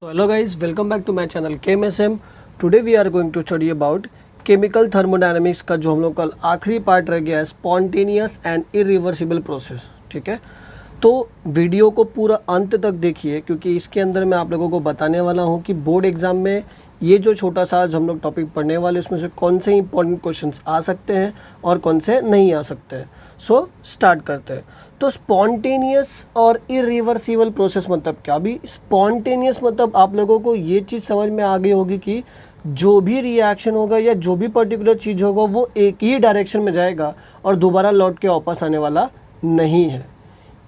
Hello guys, welcome back to my channel KMSM. Today we are going to study about chemical thermodynamics का जो हम लोग कल आखिरी पार्ट रह गया है, स्पॉन्टेनियस एंड इरिवर्सिबल प्रोसेस। ठीक है, तो वीडियो को पूरा अंत तक देखिए क्योंकि इसके अंदर मैं आप लोगों को बताने वाला हूँ कि बोर्ड एग्जाम में ये जो छोटा सा जो हम लोग टॉपिक पढ़ने वाले उसमें से कौन से इंपॉर्टेंट क्वेश्चंस आ सकते हैं और कौन से नहीं आ सकते हैं। सो स्टार्ट करते हैं। तो स्पॉन्टेनियस और इरिवर्सिबल प्रोसेस मतलब क्या? अभी स्पॉन्टेनियस मतलब आप लोगों को ये चीज़ समझ में आ गई होगी कि जो भी रिएक्शन होगा या जो भी पर्टिकुलर चीज़ होगा वो एक ही डायरेक्शन में जाएगा और दोबारा लौट के वापस आने वाला नहीं है।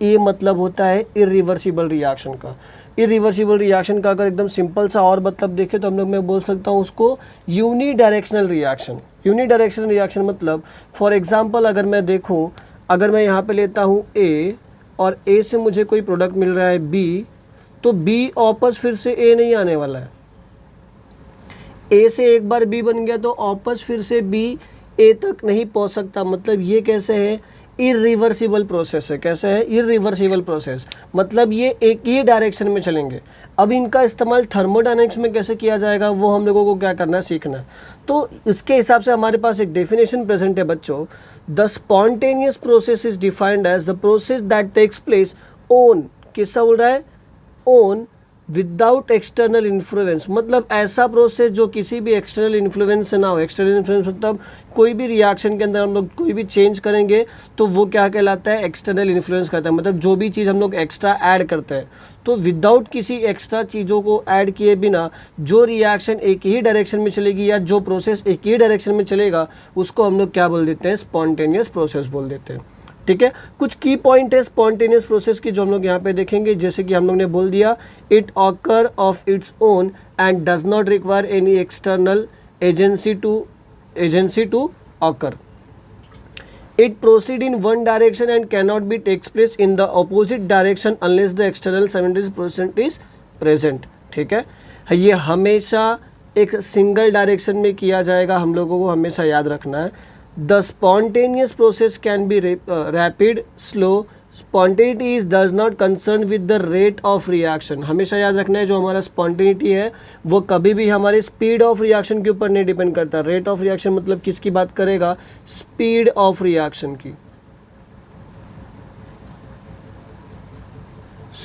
ये मतलब होता है इरिवर्सिबल रिएक्शन का। इरिवर्सिबल रिएक्शन का अगर एकदम सिंपल सा और मतलब देखें तो हम लोग मैं बोल सकता हूँ उसको यूनिडायरेक्शनल रिएक्शन। यूनिडायरेक्शनल रिएक्शन मतलब फॉर एग्जांपल अगर मैं देखूँ, अगर मैं यहाँ पे लेता हूँ ए और ए से मुझे कोई प्रोडक्ट मिल रहा है बी, तो बी वापस फिर से ए नहीं आने वाला है। ए से एक बार बी बन गया तो वापस फिर से बी ए तक नहीं पहुँच सकता। मतलब ये कैसे है? इरिवर्सिबल प्रोसेस है। कैसे है? इरिवर्सिबल प्रोसेस मतलब ये एक ही डायरेक्शन में चलेंगे। अब इनका इस्तेमाल थर्मोडायनेमिक्स में कैसे किया जाएगा वो हम लोगों को क्या करना है, सीखना है। तो इसके हिसाब से हमारे पास एक डेफिनेशन प्रेजेंट है बच्चों। The spontaneous process is defined as the process that takes place on, किसका बोल रहा है? On without external influence. मतलब ऐसा प्रोसेस जो किसी भी एक्सटर्नल इन्फ्लुएंस से ना हो। एक्सटर्नल इन्फ्लुएंस मतलब कोई भी रिएक्शन के अंदर हम लोग कोई भी चेंज करेंगे तो वो क्या कहलाता है? एक्सटर्नल इन्फ्लुएंस करता है। मतलब जो भी चीज़ हम लोग एक्स्ट्रा ऐड करते हैं, तो विदाउट किसी एक्स्ट्रा चीज़ों को ऐड किए बिना जो रिएक्शन एक ही डायरेक्शन में चलेगी या जो प्रोसेस एक ही डायरेक्शन में चलेगा उसको हम लोग क्या बोल देते हैं? स्पॉन्टेनियस प्रोसेस बोल देते हैं। ठीक है, कुछ की पॉइंट है स्पॉन्टेनियस प्रोसेस की जो हम लोग यहाँ पे देखेंगे। जैसे कि हम लोग ने बोल दिया, it occur of its own and does not require any external agency to occur. It proceed in one direction and can not be takes place in the opposite direction unless the external 70% is present. ठीक है, ये हमेशा एक single direction में किया जाएगा, हम लोगों को हमेशा याद रखना है। The spontaneous process can be rapid, slow. Spontaneity is does not concern with the rate of reaction. हमेशा याद रखना है जो हमारा spontaneity है वो कभी भी हमारे speed of reaction के ऊपर नहीं डिपेंड करता। rate of reaction मतलब किसकी बात करेगा? speed of reaction की।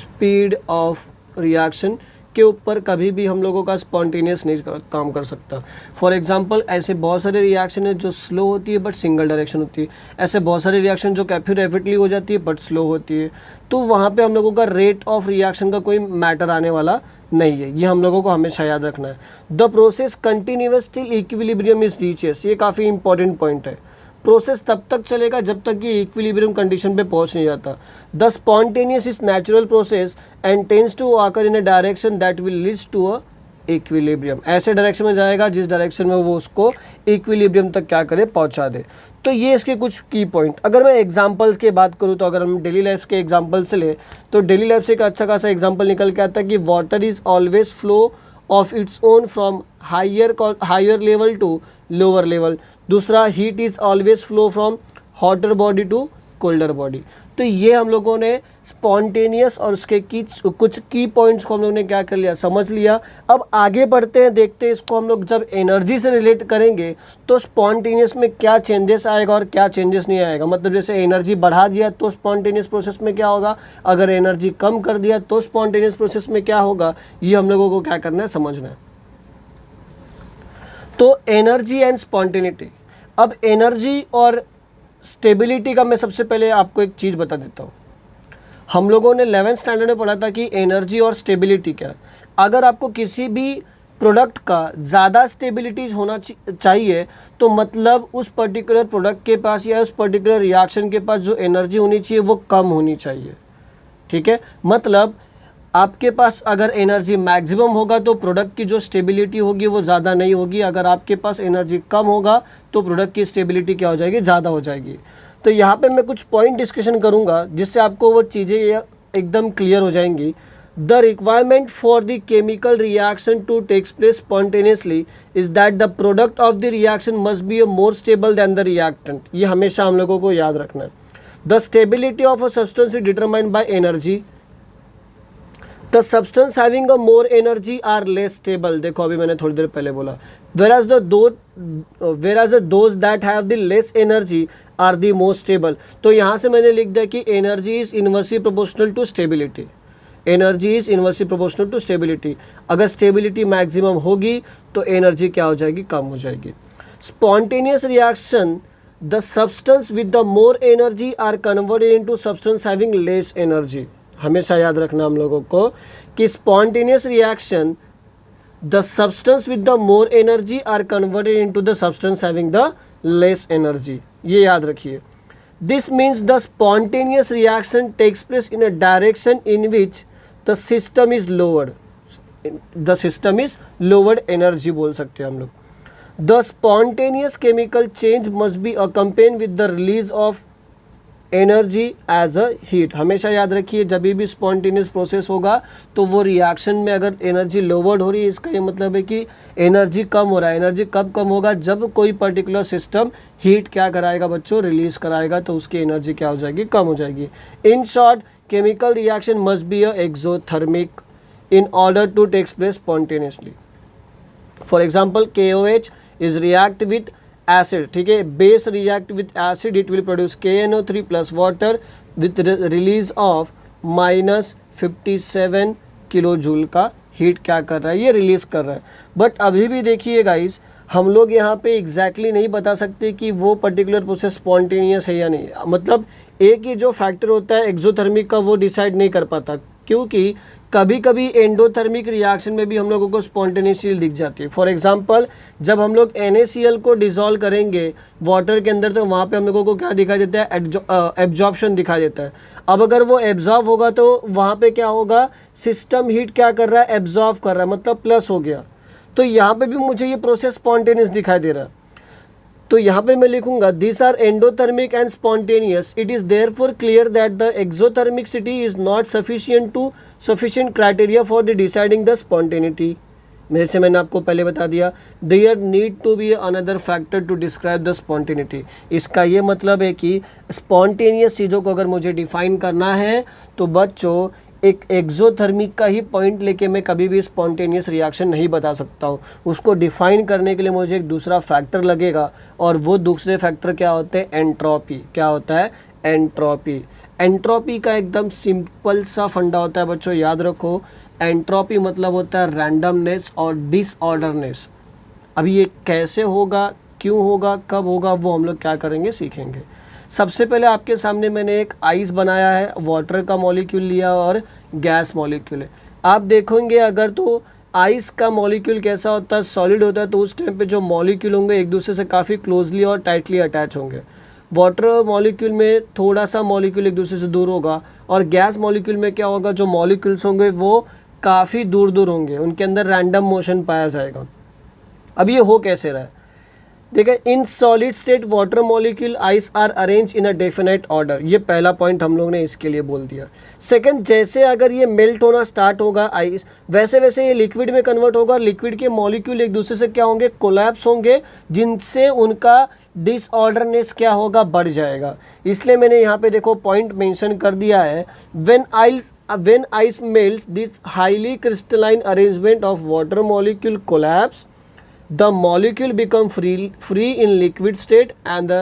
speed of reaction के ऊपर कभी भी हम लोगों का स्पॉन्टेनियस नहीं काम कर सकता। फॉर एग्जांपल ऐसे बहुत सारे रिएक्शन है जो स्लो होती है बट सिंगल डायरेक्शन होती है। ऐसे बहुत सारे रिएक्शन जो काफ़ी रैपिडली हो जाती है बट स्लो होती है। तो वहाँ पे हम लोगों का रेट ऑफ रिएक्शन का कोई मैटर आने वाला नहीं है। ये हम लोगों को हमेशा याद रखना है। The process continuous till equilibrium is reaches. ये काफ़ी इंपॉर्टेंट पॉइंट है। प्रोसेस तब तक चलेगा जब तक कि इक्विलिब्रियम कंडीशन पे पहुंच नहीं जाता। The spontaneous is natural process and tends to occur in a direction that will leads to a equilibrium. ऐसे डायरेक्शन में जाएगा जिस डायरेक्शन में वो उसको इक्विलिब्रियम तक क्या करे? पहुंचा दे। तो ये इसके कुछ की पॉइंट। अगर मैं एग्जांपल्स की बात करूँ तो अगर हम डेली लाइफ के एग्जांपल से ले तो डेली लाइफ से एक अच्छा खासा एग्जांपल निकल के आता है कि water is always flow of its own from higher level to lower level. दूसरा, heat is always flow from hotter body to colder body. तो ये हम लोगों ने स्पॉन्टेनियस और उसके कुछ की पॉइंट्स को हम लोगों ने क्या कर लिया? समझ लिया। अब आगे बढ़ते हैं, देखते हैं इसको हम लोग जब एनर्जी से रिलेट करेंगे तो स्पॉन्टेनियस में क्या चेंजेस आएगा और क्या चेंजेस नहीं आएगा। मतलब जैसे एनर्जी बढ़ा दिया तो स्पॉन्टेनियस प्रोसेस में क्या होगा, अगर एनर्जी कम कर दिया तो स्पॉन्टेनियस प्रोसेस में क्या होगा, ये हम लोगों को क्या करना है? समझना है। तो एनर्जी एंड स्पॉन्टेनिटी। अब एनर्जी और स्टेबिलिटी का मैं सबसे पहले आपको एक चीज़ बता देता हूँ। हम लोगों ने 11th स्टैंडर्ड में पढ़ा था कि एनर्जी और स्टेबिलिटी क्या है। अगर आपको किसी भी प्रोडक्ट का ज़्यादा स्टेबिलिटीज होना चाहिए तो मतलब उस पर्टिकुलर प्रोडक्ट के पास या उस पर्टिकुलर रिएक्शन के पास जो एनर्जी होनी चाहिए वो कम होनी चाहिए। ठीक है, मतलब आपके पास अगर एनर्जी मैक्सिमम होगा तो प्रोडक्ट की जो स्टेबिलिटी होगी वो ज़्यादा नहीं होगी। अगर आपके पास एनर्जी कम होगा तो प्रोडक्ट की स्टेबिलिटी क्या हो जाएगी? ज़्यादा हो जाएगी। तो यहाँ पे मैं कुछ पॉइंट डिस्कशन करूँगा जिससे आपको वो चीज़ें एकदम क्लियर हो जाएंगी। The requirement for the chemical reaction to takes place spontaneously is that the product of the reaction must be more stable than the reactant. ये हमेशा हम लोगों को याद रखना है। The stability of a substance is determined by energy. The the substance having a more energy are less stable, देखो अभी मैंने थोड़ी देर पहले बोला, whereas those that have the less energy are the most stable। तो यहाँ से मैंने लिख दिया कि energy is inversely proportional to stability, energy is inversely proportional to stability. अगर स्टेबिलिटी मैक्सिमम होगी तो एनर्जी क्या हो जाएगी, कम हो जाएगी। Spontaneous reaction, the substance with the more energy are converted into substance having less energy. हमेशा याद रखना हम लोगों को कि spontaneous reaction, the substance with the more energy are converted into the substance having the less energy, ये याद रखिए। This means the spontaneous reaction takes place in a direction in which the system is lowered, the system is lowered energy बोल सकते हैं हम लोग। The spontaneous chemical change must be accompanied with the release of energy as a heat. हमेशा याद रखिए जब भी स्पॉन्टेनियस प्रोसेस होगा तो वो रिएक्शन में अगर एनर्जी लोवर्ड हो रही है, इसका ये मतलब है कि एनर्जी कम हो रहा है। एनर्जी कब कम होगा, जब कोई पर्टिकुलर सिस्टम हीट क्या कराएगा बच्चों, रिलीज कराएगा, तो उसकी एनर्जी क्या हो जाएगी, कम हो जाएगी। In short, chemical reaction must be a exothermic in order to take place spontaneously। For example, KOH is react with acid, ठीक है, base react with acid, it will produce KNO3 plus water with release of -57 kilo joule का heat क्या कर रहा है, ये release कर रहा है। बट अभी भी देखिए गाइस, हम लोग यहाँ पे एग्जैक्टली नहीं बता सकते कि वो पर्टिकुलर प्रोसेस स्पॉन्टेनियस है या नहीं। मतलब एक ही जो फैक्टर होता है एक्सोथर्मिक का, वो डिसाइड नहीं कर पाता, क्योंकि कभी कभी एंडोथर्मिक रिएक्शन में भी हम लोगों को स्पॉन्टेनियसली दिख जाती है। फॉर एग्जांपल, जब हम लोग NaCl को डिसॉल्व करेंगे वाटर के अंदर, तो वहाँ पे हम लोगों को क्या दिखाई देता है, एब्जॉर्प्शन दिखाई देता है। अब अगर वो एब्जॉर्ब होगा तो वहाँ पे क्या होगा, सिस्टम हीट क्या कर रहा है, एब्जॉर्ब कर रहा है, मतलब प्लस हो गया। तो यहाँ पे भी मुझे ये प्रोसेस स्पॉन्टेनियस दिखाई दे रहा है। तो यहाँ पे मैं लिखूंगा this are endothermic and spontaneous. It is therefore clear that the exothermicity is not sufficient criteria for the deciding the spontaneity. मेरे से मैंने आपको पहले बता दिया, there need to be another factor to describe the spontaneity. इसका ये मतलब है कि स्पॉन्टेनियस चीज़ों को अगर मुझे डिफाइन करना है तो बच्चों एक एक्सोथर्मिक का ही पॉइंट लेके मैं कभी भी स्पॉन्टेनियस रिएक्शन नहीं बता सकता हूँ। उसको डिफाइन करने के लिए मुझे एक दूसरा फैक्टर लगेगा, और वो दूसरे फैक्टर क्या होते हैं, एंट्रोपी। क्या होता है, एंट्रोपी। एंट्रोपी का एकदम सिंपल सा फंडा होता है बच्चों, याद रखो। एंट्रोपी मतलब होता है रैंडमनेस और डिसऑर्डरनेस। अभी ये कैसे होगा, क्यों होगा, कब होगा, वो हम लोग क्या करेंगे, सीखेंगे। सबसे पहले आपके सामने मैंने एक आइस बनाया है, वाटर का मॉलिक्यूल लिया और गैस मॉलिक्यूल है। आप देखेंगे अगर तो आइस का मॉलिक्यूल कैसा होता है, सॉलिड होता है, तो उस टाइम पे जो मॉलिक्यूल होंगे एक दूसरे से काफ़ी क्लोजली और टाइटली अटैच होंगे। वाटर मॉलिक्यूल में थोड़ा सा मॉलिक्यूल एक दूसरे से दूर होगा, और गैस मॉलिक्यूल में क्या होगा, जो मॉलिक्यूल्स होंगे वो काफ़ी दूर दूर होंगे, उनके अंदर रैंडम मोशन पाया जाएगा। अब ये हो कैसे रहा है, देखिए, in solid state water molecule ice are arrange in a definite order. ये पहला पॉइंट हम लोग ने इसके लिए बोल दिया। सेकंड, जैसे अगर ये मेल्ट होना स्टार्ट होगा आइस, वैसे वैसे ये लिक्विड में कन्वर्ट होगा। लिक्विड के मॉलिक्यूल एक दूसरे से क्या होंगे, कोलैप्स होंगे, जिनसे उनका डिसऑर्डरनेस क्या होगा, बढ़ जाएगा। इसलिए मैंने यहाँ पे देखो पॉइंट मेंशन कर दिया है, when ice melts this highly crystalline arrangement of water molecule collapse, the molecule become free in liquid state and the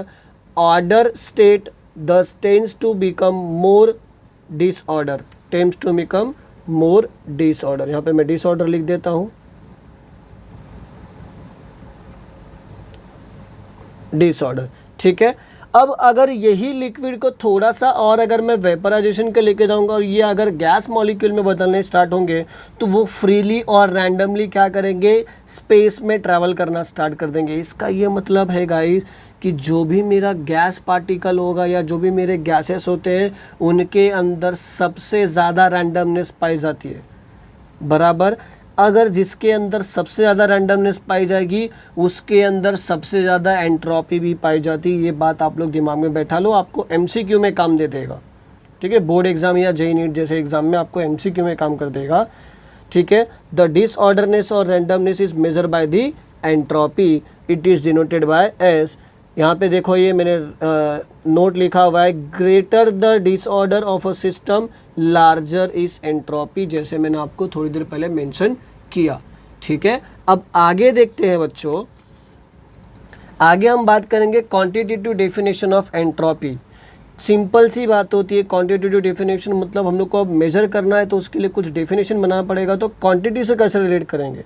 order state thus tends to become more disorder। यहाँ पे मैं disorder लिख देता हूँ, disorder, ठीक है। अब अगर यही लिक्विड को थोड़ा सा और अगर मैं वेपराइजेशन के लेके जाऊंगा और ये अगर गैस मॉलिक्यूल में बदलने स्टार्ट होंगे, तो वो फ्रीली और रैंडमली क्या करेंगे, स्पेस में ट्रैवल करना स्टार्ट कर देंगे। इसका ये मतलब है गाइस कि जो भी मेरा गैस पार्टिकल होगा या जो भी मेरे गैसेस होते हैं, उनके अंदर सबसे ज़्यादा रैंडमनेस पाई जाती है, बराबर। अगर जिसके अंदर सबसे ज़्यादा रैंडमनेस पाई जाएगी, उसके अंदर सबसे ज़्यादा एंट्रोपी भी पाई जाती है। ये बात आप लोग दिमाग में बैठा लो, आपको MCQ में काम दे देगा, ठीक है। बोर्ड एग्जाम या JEE नीट जैसे एग्जाम में आपको MCQ में काम कर देगा, ठीक है। द डिसऑर्डरनेस और randomness is measure by the entropy, it is denoted by S। यहाँ पे देखो ये मैंने नोट लिखा हुआ है, greater the disorder of a system larger is entropy, जैसे मैंने आपको थोड़ी देर पहले मेंशन किया। ठीक है, अब आगे देखते हैं बच्चों, आगे हम बात करेंगे quantitative definition of entropy. Simple सी बात होती है, क्वांटिटेटिव डेफिनेशन मतलब हम लोग को अब मेजर करना है तो उसके लिए कुछ डेफिनेशन बनाना पड़ेगा, तो क्वांटिटी से कैसे रिलेट करेंगे।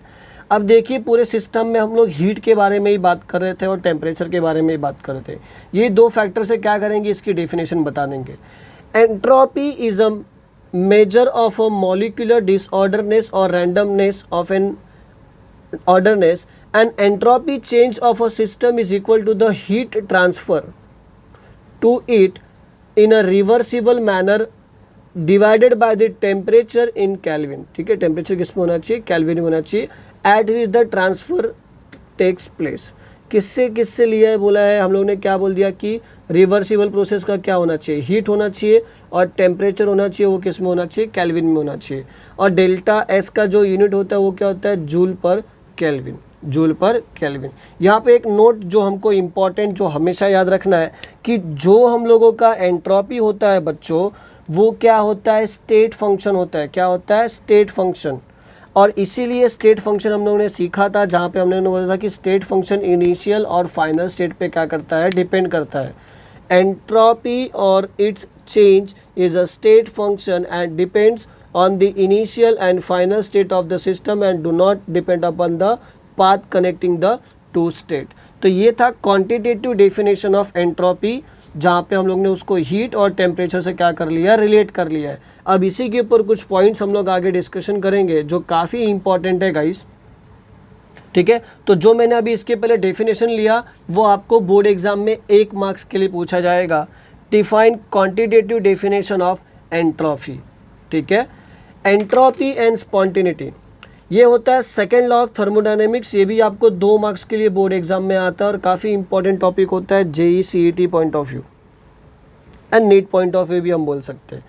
अब देखिए पूरे सिस्टम में हम लोग हीट के बारे में ही बात कर रहे थे और टेम्परेचर के बारे में ही बात कर रहे थे, ये दो फैक्टर से क्या करेंगे, इसकी डेफिनेशन बता देंगे। Entropy is a measure of a molecular disorderness और randomness of an orderness, and entropy change of a system is equal to the heat transfer to it in a reversible manner divided by the temperature in Kelvin। ठीक है, temperature किस में होना चाहिए, kelvin में होना चाहिए, at which the transfer takes place। किससे लिया है, बोला है हम लोग ने, क्या बोल दिया कि रिवर्सिबल प्रोसेस का क्या होना चाहिए, हीट होना चाहिए, और टेम्परेचर होना चाहिए, वो किस में होना चाहिए, केल्विन में होना चाहिए। और डेल्टा एस का जो यूनिट होता है वो क्या होता है, जूल पर केल्विन, जूल पर केल्विन। यहाँ पे एक नोट जो हमको इम्पॉर्टेंट, जो हमेशा याद रखना है कि जो हम लोगों का एंट्रोपी होता है बच्चों, वो क्या होता है, स्टेट फंक्शन होता है। क्या होता है, स्टेट फंक्शन। और इसीलिए स्टेट फंक्शन हम लोगों ने सीखा था, जहाँ पे हमने बोला था कि स्टेट फंक्शन इनिशियल और फाइनल स्टेट पे क्या करता है, डिपेंड करता है। एंट्रोपी और it's change is a state function and depends on the initial and final state of the system and do not depend upon the path connecting the two state। तो ये था quantitative definition of entropy, जहाँ पे हम लोग ने उसको heat और टेम्परेचर से क्या कर लिया, रिलेट कर लिया है। अब इसी के ऊपर कुछ पॉइंट्स हम लोग आगे डिस्कशन करेंगे जो काफ़ी इंपॉर्टेंट है गाइस। ठीक है, तो जो मैंने अभी इसके पहले डेफिनेशन लिया वो आपको बोर्ड एग्जाम में 1 मार्क्स के लिए पूछा जाएगा। Define quantitative definition of entropy. ठीक है, एंट्रोपी एंड स्पॉन्टेनिटी, ये होता है सेकेंड लॉ ऑफ थर्मोडायनेमिक्स। ये भी आपको 2 मार्क्स के लिए बोर्ड एग्जाम में आता है और काफ़ी इंपॉर्टेंट टॉपिक होता है JEE-CET point of view and NEET point of view भी हम बोल सकते हैं।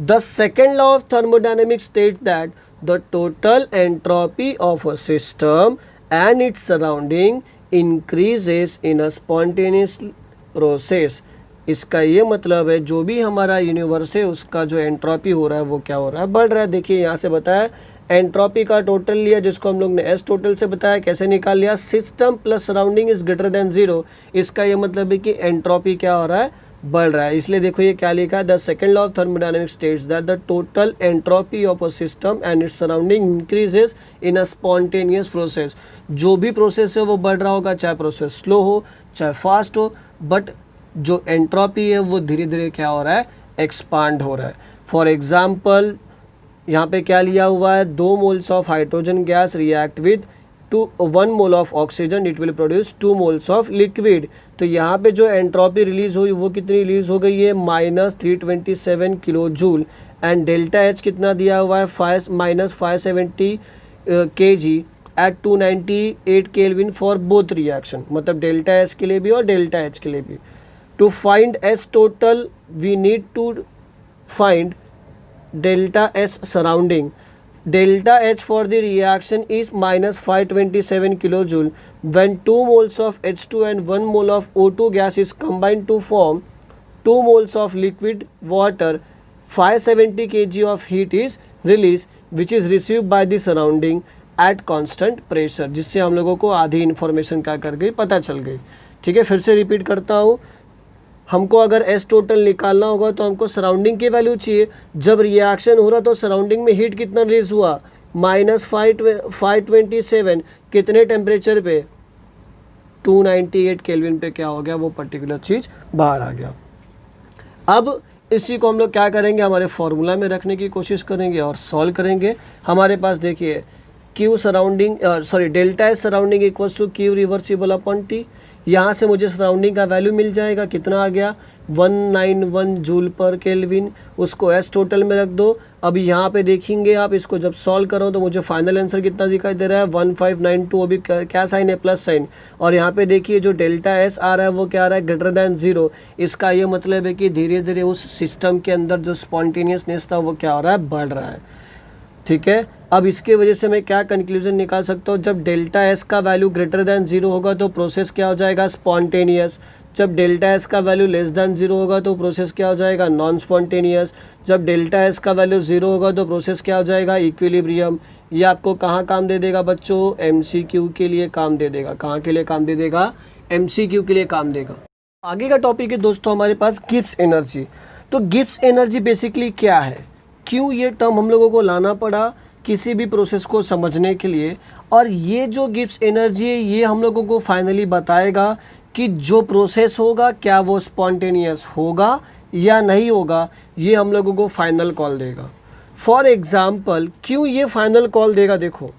The second law of thermodynamics state that the total entropy of a system and its surrounding increases in a spontaneous process. इसका ये मतलब है जो भी हमारा यूनिवर्स है उसका जो एंट्रोपी हो रहा है वो क्या हो रहा है, बढ़ रहा है। देखिए यहाँ से बताया एंट्रोपी का टोटल लिया, जिसको हम लोग ने एस टोटल से बताया, कैसे निकाल लिया, system plus surrounding is greater then 0। इसका ये मतलब है कि एंट्रोपी क्या हो रहा है, बढ़ रहा है। इसलिए देखो ये क्या लिखा है, the second law of thermodynamics states that the total entropy of a system and its surrounding increases in a spontaneous process. जो भी प्रोसेस है वो बढ़ रहा होगा, चाहे प्रोसेस स्लो हो चाहे फास्ट हो, बट जो एंट्रोपी है वो धीरे धीरे क्या हो रहा है, एक्सपांड हो रहा है। फॉर एग्जाम्पल यहाँ पे क्या लिया हुआ है, 2 moles of hydrogen gas react with 1 mole of oxygen, it will produce 2 moles of liquid. तो यहाँ पे जो एंट्रोपी रिलीज हुई वो कितनी रिलीज हो गई है, -327 kilo joule. And delta H कितना दिया हुआ है, -570 kg at 298 kelvin for both reaction, मतलब डेल्टा एच के लिए भी और डेल्टा एच के लिए भी। To find S total, we need to find delta S surrounding. Delta H for the reaction is -527 kilojoule. When 2 moles of H2 and 1 mole of O2 gas is combined to form 2 moles of liquid water, 570 kg of heat is released, which is received by the surrounding at constant pressure, जिससे हम लोगों को आधी information क्या कर गई, पता चल गई। ठीक है, फिर से रिपीट करता हूँ, हमको अगर एस टोटल निकालना होगा तो हमको सराउंडिंग की वैल्यू चाहिए। जब रिएक्शन हो रहा तो सराउंडिंग में हीट कितना रिलीज हुआ, -527, कितने टेम्परेचर पे, 298 केल्विन पे क्या हो गया, वो पर्टिकुलर चीज़ बाहर आ गया। अब इसी को हम लोग क्या करेंगे, हमारे फॉर्मूला में रखने की कोशिश करेंगे और सॉल्व करेंगे। हमारे पास देखिए Q surrounding delta S surrounding equals to Q reversible upon T। यहाँ से मुझे सराउंडिंग का वैल्यू मिल जाएगा, कितना आ गया, 191 जूल पर केल्विन। उसको एस टोटल में रख दो। अभी यहाँ पे देखेंगे आप, इसको जब सॉल्व करो तो मुझे फाइनल आंसर कितना दिखाई दे रहा है, 1592। अभी क्या साइन है, प्लस साइन। और यहाँ पे देखिए जो डेल्टा एस आ रहा है वो क्या आ रहा है, ग्रेटर देन 0। इसका ये मतलब है कि धीरे धीरे उस सिस्टम के अंदर जो स्पॉन्टेनियसनेस था वो क्या हो रहा है, बढ़ रहा है। ठीक है, अब इसके वजह से मैं क्या कंक्लूजन निकाल सकता हूँ, जब डेल्टा एस का वैल्यू ग्रेटर दैन 0 होगा तो प्रोसेस क्या हो जाएगा, स्पॉन्टेनियस। जब डेल्टा एस का वैल्यू लेस दैन 0 होगा तो प्रोसेस क्या हो जाएगा, नॉन स्पॉन्टेनियस। जब डेल्टा एस का वैल्यू 0 होगा तो प्रोसेस क्या हो जाएगा, इक्विलिब्रियम। ये आपको कहाँ काम दे देगा बच्चों, MCQ के लिए काम दे देगा। कहाँ के लिए काम दे देगा, MCQ के लिए काम देगा। आगे का टॉपिक है दोस्तों हमारे पास गिब्स एनर्जी। तो गिब्स एनर्जी बेसिकली क्या है, क्यों ये टर्म हम लोगों को लाना पड़ा किसी भी प्रोसेस को समझने के लिए, और ये जो गिब्स एनर्जी है ये हम लोगों को फाइनली बताएगा कि जो प्रोसेस होगा क्या वो स्पॉन्टेनियस होगा या नहीं होगा, ये हम लोगों को फाइनल कॉल देगा। फॉर एग्ज़ाम्पल क्यों ये फाइनल कॉल देगा, देखो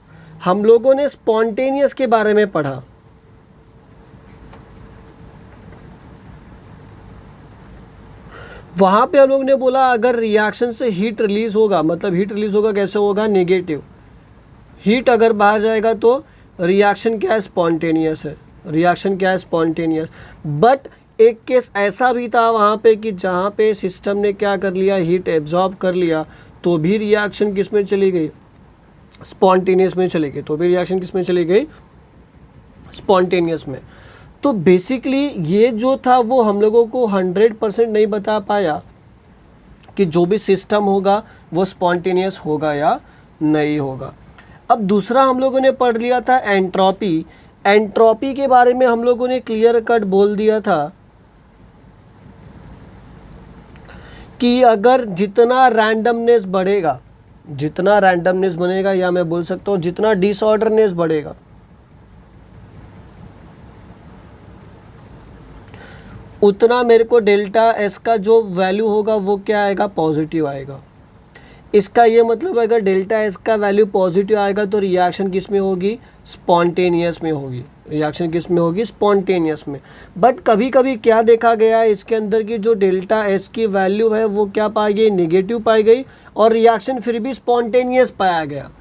हम लोगों ने स्पॉन्टेनियस के बारे में पढ़ा, वहाँ पे हम लोग ने बोला अगर रिएक्शन से हीट रिलीज होगा, मतलब हीट रिलीज होगा कैसे होगा, नेगेटिव। हीट अगर बाहर जाएगा तो रिएक्शन क्या है, स्पॉन्टेनियस है। रिएक्शन क्या है, स्पॉन्टेनियस। बट एक केस ऐसा भी था वहाँ पे कि जहाँ पे सिस्टम ने क्या कर लिया, हीट एब्जॉर्ब कर लिया, तो भी रिएक्शन किस में चली गई, स्पॉन्टेनियस में चली गई। तो भी रिएक्शन किस में चली गई, स्पॉन्टेनियस में। तो बेसिकली ये जो था वो हम लोगों को 100% नहीं बता पाया कि जो भी सिस्टम होगा वो स्पॉन्टेनियस होगा या नहीं होगा। अब दूसरा हम लोगों ने पढ़ लिया था एंट्रोपी। एंट्रोपी के बारे में हम लोगों ने क्लियर कट बोल दिया था कि अगर जितना रैंडमनेस बढ़ेगा, जितना रैंडमनेस बनेगा, या मैं बोल सकता हूँ जितना डिसऑर्डरनेस बढ़ेगा, उतना मेरे को डेल्टा एस का जो वैल्यू होगा वो क्या आएगा, पॉजिटिव आएगा। इसका ये मतलब अगर डेल्टा एस का वैल्यू पॉजिटिव आएगा तो रिएक्शन किस में होगी, स्पॉन्टेनियस में होगी। रिएक्शन किस में होगी, स्पॉन्टेनियस में। बट कभी कभी क्या देखा गया है इसके अंदर की जो डेल्टा एस की वैल्यू है वो क्या पाई गई, नेगेटिव पाई गई, और रिएक्शन फिर भी स्पॉन्टेनियस पाया गया।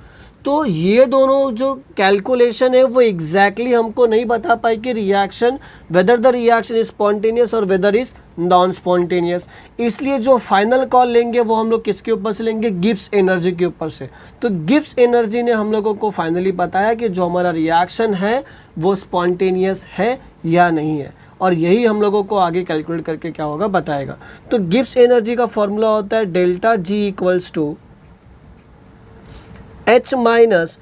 तो ये दोनों जो कैलकुलेशन है वो एग्जैक्टली हमको नहीं बता पाई कि reaction, whether the reaction is spontaneous और वेदर इज नॉन स्पॉन्टेनियस। इसलिए जो फाइनल कॉल लेंगे वो हम लोग किसके ऊपर से लेंगे, गिब्स एनर्जी के ऊपर से। तो गिब्स एनर्जी ने हम लोगों को फाइनली बताया कि जो हमारा रिएक्शन है वो स्पॉन्टेनियस है या नहीं है, और यही हम लोगों को आगे कैलकुलेट करके क्या होगा बताएगा। तो गिब्स एनर्जी का फॉर्मूला होता है delta G equals to H minus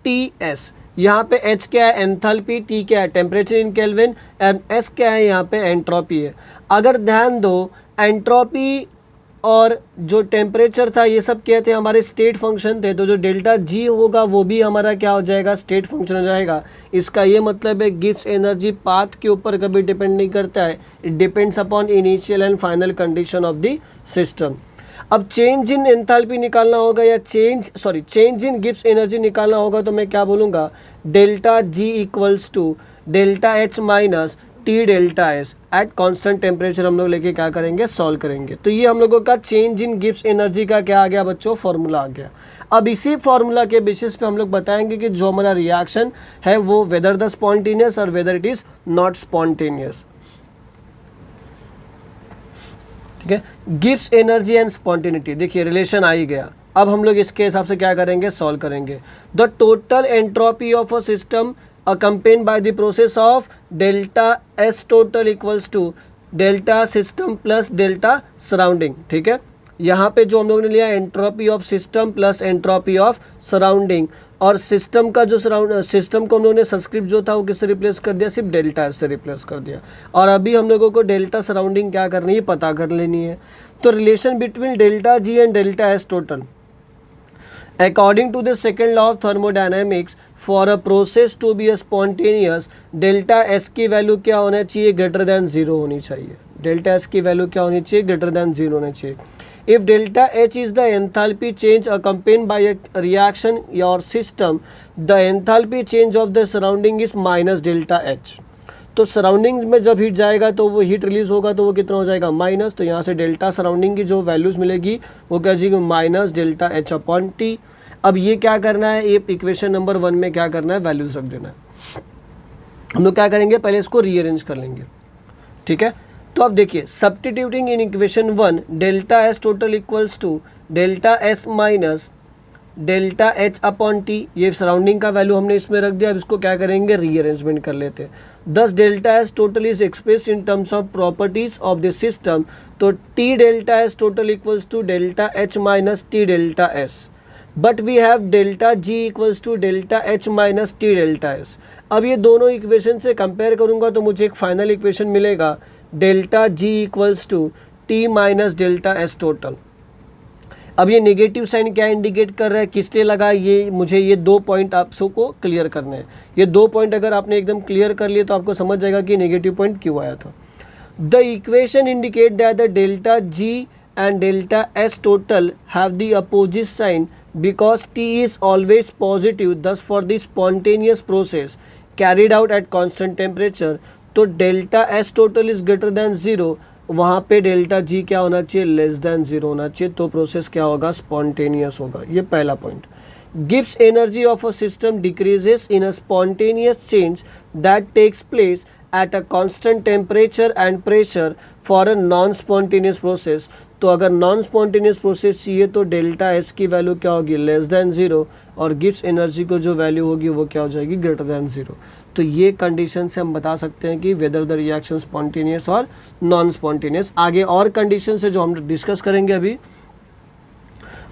T S. यहाँ पे H क्या है, एंथैल्पी, T क्या है, temperature in kelvin, and S क्या है, यहाँ पे एंट्रोपी है। अगर ध्यान दो एंट्रोपी और जो टेम्परेचर था ये सब क्या थे, हमारे स्टेट फंक्शन थे। तो जो डेल्टा जी होगा वो भी हमारा क्या हो जाएगा, स्टेट फंक्शन हो जाएगा। इसका ये मतलब है गिब्स एनर्जी पाथ के ऊपर कभी डिपेंड नहीं करता है, it depends upon initial and final condition of the system. अब चेंज इन एंथैल्पी निकालना होगा या चेंज इन गिब्स एनर्जी निकालना होगा, तो मैं क्या बोलूँगा, delta G equals to delta H minus T delta S at constant temperature हम लोग लेके क्या करेंगे, सॉल्व करेंगे। तो ये हम लोगों का चेंज इन गिब्स एनर्जी का क्या आ गया बच्चों, फॉर्मूला आ गया। अब इसी फॉर्मूला के बेसिस पे हम लोग बताएंगे कि जो हमारा रिएक्शन है वो वेदर द स्पॉन्टेनियस और whether it is not spontaneous. ठीक है, गिब्स एनर्जी एंड स्पॉन्टेनिटी, देखिए रिलेशन आ ही गया। अब हम लोग इसके हिसाब से क्या करेंगे, सॉल्व करेंगे। The total entropy of a system accompanied by the process of delta S total equals to delta system plus delta surrounding। ठीक है, यहाँ पे जो हम लोगों ने लिया entropy of system plus entropy of surrounding, और सिस्टम का जो सिस्टम को हम लोगों ने सबस्क्रिप्ट जो था वो किससे रिप्लेस कर दिया, सिर्फ डेल्टा एस से रिप्लेस कर दिया। और अभी हम लोगों को डेल्टा सराउंडिंग क्या करनी है, पता कर लेनी है। तो relation between delta G and delta S total, according to the second law of thermodynamics, for a process to be a spontaneous, delta S की वैल्यू क्या होना चाहिए, ग्रेटर दैन 0 होनी चाहिए। डेल्टा एस की वैल्यू क्या होनी चाहिए, ग्रेटर दैन 0 होना चाहिए। If delta H is the enthalpy change accompanied by a reaction your system, the enthalpy change of the surrounding is minus delta H. तो सराउंडिंग्स में जब हीट जाएगा तो वो हीट रिलीज होगा तो वो कितना हो जाएगा, माइनस। तो यहाँ से डेल्टा सराउंडिंग की जो वैल्यूज़ मिलेगी वो क्या जाएगी, minus delta H upon T. अब ये क्या करना है, ये इक्वेशन नंबर 1 में क्या करना है, वैल्यूज़ रख देना है। हम लोग क्या करेंगे, पहले इसको रीअरेंज कर लेंगे। ठीक है, तो अब देखिए substituting in equation 1 delta S total equals to delta S minus delta H upon T, ये सराउंडिंग का वैल्यू हमने इसमें रख दिया। अब इसको क्या करेंगे, रीअरेंजमेंट कर लेते हैं। दस delta S total is express in terms of properties of the system, तो T delta S total equals to delta H minus T delta S, but we have delta G equals to delta H minus T delta S. अब ये दोनों equation से compare करूंगा तो मुझे एक final equation मिलेगा, delta G equals to T minus delta S total. अब ये नेगेटिव साइन क्या इंडिकेट कर रहा है, किस लिए लगा, ये मुझे ये 2 पॉइंट आप सबको क्लियर करने हैं। ये 2 पॉइंट अगर आपने एकदम क्लियर कर लिए तो आपको समझ जाएगा कि नेगेटिव पॉइंट क्यों आया था। The equation indicate that the delta G and delta S total have the opposite sign because T is always positive, thus for the spontaneous process carried out at constant temperature, तो delta S total is greater then 0, वहाँ पे delta G क्या होना चाहिए, less than 0 होना चाहिए, तो process क्या होगा, स्पॉन्टेनियस होगा। ये पहला point. Gibbs energy of a system decreases in a spontaneous change that takes place at a constant temperature and pressure for a non-spontaneous process। तो अगर नॉन स्पॉन्टेनियस प्रोसेस चाहिए तो डेल्टा एस की वैल्यू क्या होगी, लेस देन 0, और Gibbs energy को जो वैल्यू होगी वो क्या हो जाएगी, ग्रेटर देन 0। तो ये कंडीशन से हम बता सकते हैं कि वेदर द रिएक्शन स्पॉन्टेनियस और नॉन स्पॉन्टेनियस। आगे और कंडीशन है जो हम डिस्कस करेंगे। अभी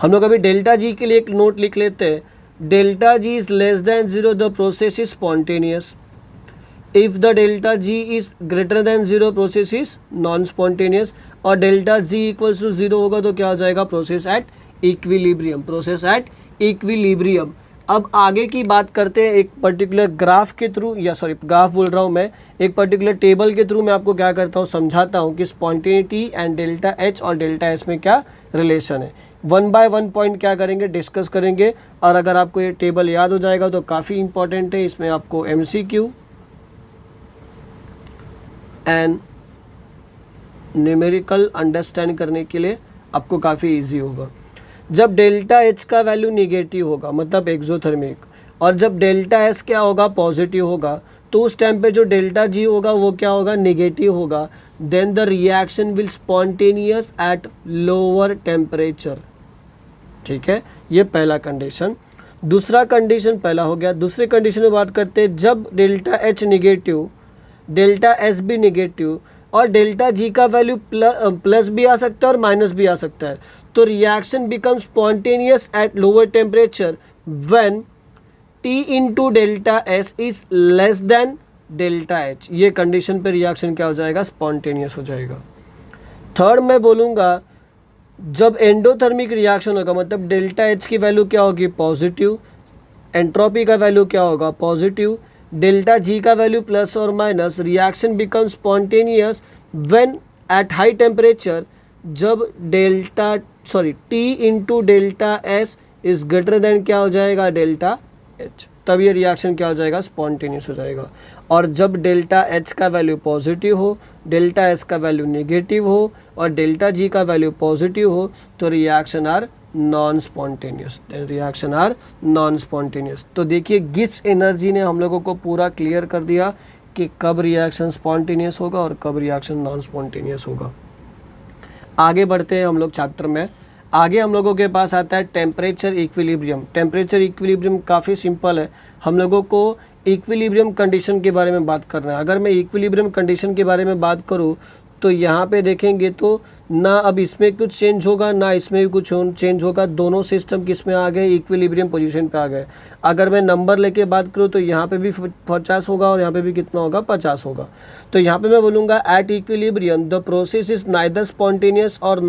हम लोग अभी डेल्टा जी के लिए एक नोट लिख लेते हैं, delta ji is less than 0 the process is spontaneous. If the delta G is greater than 0 process is non spontaneous, और डेल्टा G इक्वल्स टू 0 होगा तो क्या हो जाएगा, process at equilibrium, process at equilibrium. अब आगे की बात करते हैं, एक पर्टिकुलर ग्राफ के थ्रू, या सॉरी ग्राफ बोल रहा हूँ मैं, एक पर्टिकुलर टेबल के थ्रू मैं आपको क्या करता हूँ, समझाता हूँ कि स्पॉन्टेनिटी एंड डेल्टा एच और डेल्टा एस में क्या रिलेशन है। 1 बाय 1 पॉइंट क्या करेंगे, डिस्कस करेंगे। और अगर आपको ये टेबल याद हो जाएगा तो काफ़ी इंपॉर्टेंट है, इसमें आपको MCQ एंड न्यूमेरिकल अंडरस्टैंड करने के लिए आपको काफ़ी इजी होगा। जब डेल्टा एच का वैल्यू निगेटिव होगा मतलब एक्सोथर्मिक, और जब डेल्टा एस क्या होगा, पॉजिटिव होगा, तो उस टाइम पे जो डेल्टा जी होगा वो क्या होगा, निगेटिव होगा। Then the reaction will spontaneous at lower temperature. ठीक है, ये पहला कंडीशन। दूसरा कंडीशन पहला हो गया। दूसरे कंडीशन में बात करते हैं, जब delta H negative, delta S भी निगेटिव, और डेल्टा जी का वैल्यू प्लस भी आ सकता है और माइनस भी आ सकता है, तो reaction become spontaneous at lower temperature when T into delta S is less than delta H. ये कंडीशन पे रिएक्शन क्या हो जाएगा, स्पॉन्टेनियस हो जाएगा। थर्ड मैं बोलूँगा, जब एंडोथर्मिक रिएक्शन होगा मतलब डेल्टा एच की वैल्यू क्या होगी, पॉजिटिव, एंट्रोपी का वैल्यू क्या होगा, पॉजिटिव, डेल्टा जी का वैल्यू प्लस और minus, reaction become spontaneous when at high temperature, जब T into delta S is greater than क्या हो जाएगा, डेल्टा एच, तब ये रिएक्शन क्या हो जाएगा, स्पॉन्टेनियस हो जाएगा। और जब डेल्टा एच का वैल्यू पॉजिटिव हो, डेल्टा एस का वैल्यू नेगेटिव हो, और डेल्टा जी का वैल्यू पॉजिटिव हो, तो reaction are non spontaneous, reaction are non spontaneous. तो देखिए गिब्स एनर्जी ने हम लोगों को पूरा क्लियर कर दिया कि कब रिएक्शन स्पॉन्टेनियस होगा और कब रिएक्शन नॉन स्पॉन्टेनियस होगा। आगे बढ़ते हैं हम लोग चैप्टर में। आगे हम लोगों के पास आता है टेम्परेचर इक्विलिब्रियम। टेम्परेचर इक्विलिब्रियम काफ़ी सिंपल है, हम लोगों को इक्विलिब्रियम कंडीशन के बारे में बात करना है। अगर मैं इक्विलिब्रियम कंडीशन के बारे में बात करूँ तो यहाँ पे देखेंगे तो ना अब इसमें कुछ चेंज होगा ना इसमें भी कुछ चेंज होगा, दोनों सिस्टम किस में आ गए, इक्विलिब्रियम पोजीशन पे आ गए। अगर मैं नंबर लेके बात करूँ तो यहाँ पे भी 50 होगा और यहाँ पे भी कितना होगा, 50 होगा। तो यहाँ पे मैं बोलूँगा at equilibrium the process is neither spontaneous और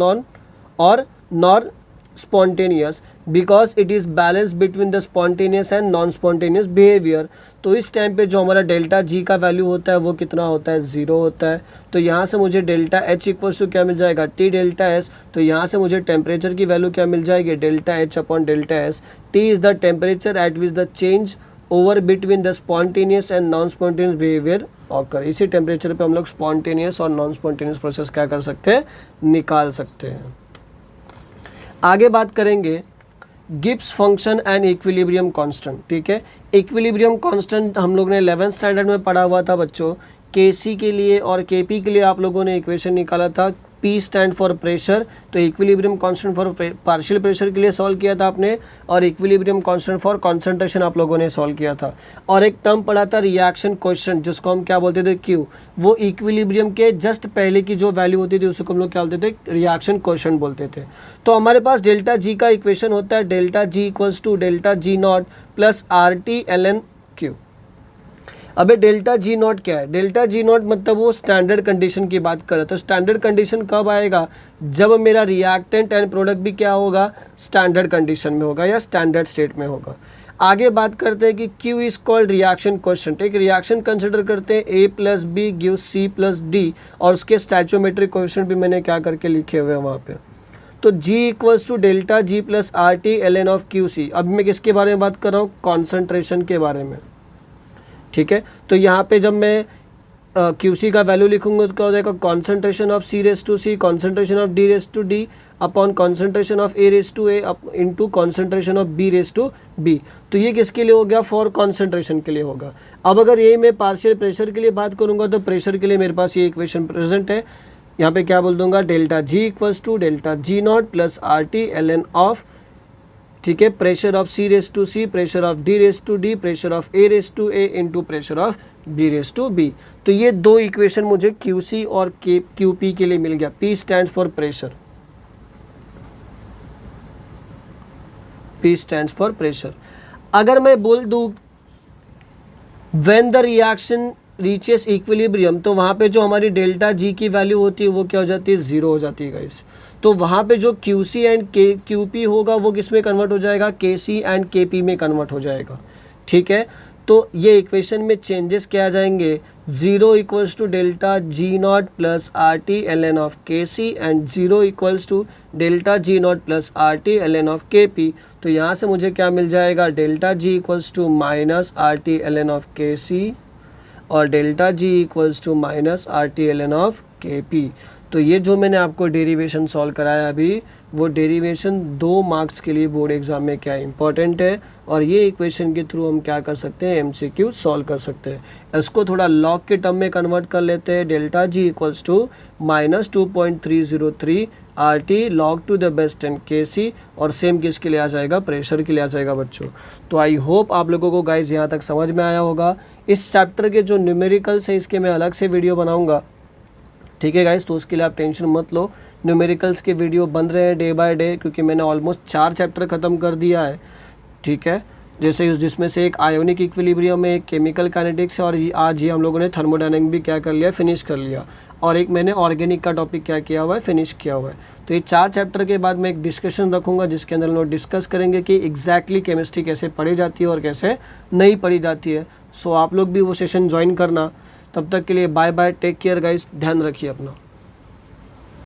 non spontaneous because it is balanced between the spontaneous and non spontaneous behavior। तो इस टाइम पे जो हमारा डेल्टा जी का वैल्यू होता है वो कितना होता है, 0 होता है। तो यहाँ से मुझे डेल्टा एच इक्वल्स टू क्या मिल जाएगा, टी डेल्टा एस। तो यहाँ से मुझे टेम्परेचर की वैल्यू क्या मिल जाएगी, delta H upon delta S. T is the temperature at which the change over between the spontaneous and non spontaneous behaviour occur. इसी टेम्परेचर पे हम लोग स्पॉन्टेनियस और नॉन स्पॉन्टेनियस प्रोसेस क्या कर सकते हैं, निकाल सकते हैं। आगे बात करेंगे Gibbs function and equilibrium constant. ठीक है, इक्विलिब्रियम कांस्टेंट हम लोग ने 11th स्टैंडर्ड में पढ़ा हुआ था बच्चों Kc के लिए और Kp के लिए आप लोगों ने इक्वेशन निकाला था, P स्टैंड फॉर प्रेशर, तो equilibrium constant for partial pressure के लिए सॉल्व किया था आपने, और इक्विलिब्रियम कांस्टेंट फॉर कंसंट्रेशन आप लोगों ने सॉल्व किया था। और एक टर्म पढ़ा था रिएक्शन कोएफिशिएंट, जिसको हम क्या बोलते थे, Q, वो इक्विलिब्रियम के जस्ट पहले की जो वैल्यू होती थी उसको हम लोग क्या बोलते थे, रिएक्शन कोएफिशिएंट बोलते थे। तो हमारे पास डेल्टा जी का इक्वेशन होता है delta G equals to delta G not plus RT ln Q। अबे डेल्टा जी नॉट क्या है, डेल्टा जी नॉट मतलब वो स्टैंडर्ड कंडीशन की बात कर रहे, तो स्टैंडर्ड कंडीशन कब आएगा, जब मेरा रिएक्टेंट एंड प्रोडक्ट भी क्या होगा, स्टैंडर्ड कंडीशन में होगा या स्टैंडर्ड स्टेट में होगा। आगे बात करते हैं कि Q is called reaction coefficient. एक रिएक्शन कंसिडर करते हैं A plus B gives C plus D, और उसके स्टैचोमेट्रिक कोएफिशिएंट भी मैंने क्या करके लिखे हुए हैं वहाँ पे। तो G equals to delta G plus RT ln of QC। अब मैं किसके बारे में बात कर रहा हूँ, कॉन्सेंट्रेशन के बारे में, ठीक है। तो यहाँ पे जब मैं QC का वैल्यू लिखूंगा तो क्या हो जाएगा, concentration of C raise to C, concentration of D raise to D upon concentration of A raise to A into concentration of B raise to B। तो ये किसके लिए हो गया, फॉर कॉन्सेंट्रेशन के लिए होगा। अब अगर ये मैं पार्शियल प्रेशर के लिए बात करूँगा तो प्रेशर के लिए मेरे पास ये इक्वेशन प्रेजेंट है, यहाँ पे क्या बोल दूंगा, delta G equals to delta G not plus RT ln of, ठीक है, pressure of C raise to C, pressure of D raise to D, pressure of A raise to A into pressure of B raise to B। तो ये दो equation मुझे QC और QP के लिए मिल गया। P stand for pressure, P stand for pressure. अगर मैं बोल दूँ when the reaction reaches equilibrium, तो वहाँ पे जो हमारी डेल्टा जी की वैल्यू होती है वो क्या हो जाती है, ज़ीरो हो जाती है गाइस। तो वहाँ पे जो QC एंड QP होगा वो किस में कन्वर्ट हो जाएगा, KC एंड KP में कन्वर्ट हो जाएगा, ठीक है। तो ये इक्वेशन में चेंजेस क्या आ जाएंगे, 0 equals to delta G not plus RT ln of KC and 0 equals to delta G not plus RT ln of KP। तो यहाँ से मुझे क्या मिल जाएगा, delta G equals to minus RT ln of KC और delta G equals to minus RT ln of KP। तो ये जो मैंने आपको डेरिवेशन सॉल्व कराया अभी, वो डेरिवेशन 2 मार्क्स के लिए बोर्ड एग्जाम में क्या इंपॉर्टेंट है, और ये इक्वेशन के थ्रू हम क्या कर सकते हैं, MCQ सॉल्व कर सकते हैं। इसको थोड़ा लॉग के टर्म में कन्वर्ट कर लेते हैं, delta G equals to minus 2.303 RT log to the base 10 KC, और सेम किसके लिए आ जाएगा, प्रेशर के लिए आ जाएगा बच्चों। तो आई होप आप लोगों को गाइज यहाँ तक समझ में आया होगा। इस चैप्टर के जो न्यूमेरिकल्स है इसके मैं अलग से वीडियो बनाऊँगा, ठीक है गाइस, तो उसके लिए आप टेंशन मत लो। न्यूमेरिकल्स के वीडियो बन रहे हैं डे बाय डे, क्योंकि मैंने ऑलमोस्ट 4 चैप्टर ख़त्म कर दिया है, ठीक है। जैसे जिसमें से एक आयोनिक इक्विलिब्रियम है, एक केमिकल काइनेटिक्स है, और आज ही हम लोगों ने थर्मोडायनामिक भी क्या कर लिया, फिनिश कर लिया, और एक मैंने ऑर्गेनिक का टॉपिक क्या किया हुआ है, फिनिश किया हुआ है। तो ये 4 चैप्टर के बाद मैं एक डिस्कशन रखूँगा जिसके अंदर हम लोग डिस्कस करेंगे कि एग्जैक्टली केमिस्ट्री कैसे पढ़ी जाती है और कैसे नहीं पढ़ी जाती है। सो आप लोग भी वो सेशन ज्वाइन करना। तब तक के लिए bye bye, take care guys, ध्यान रखिए अपना।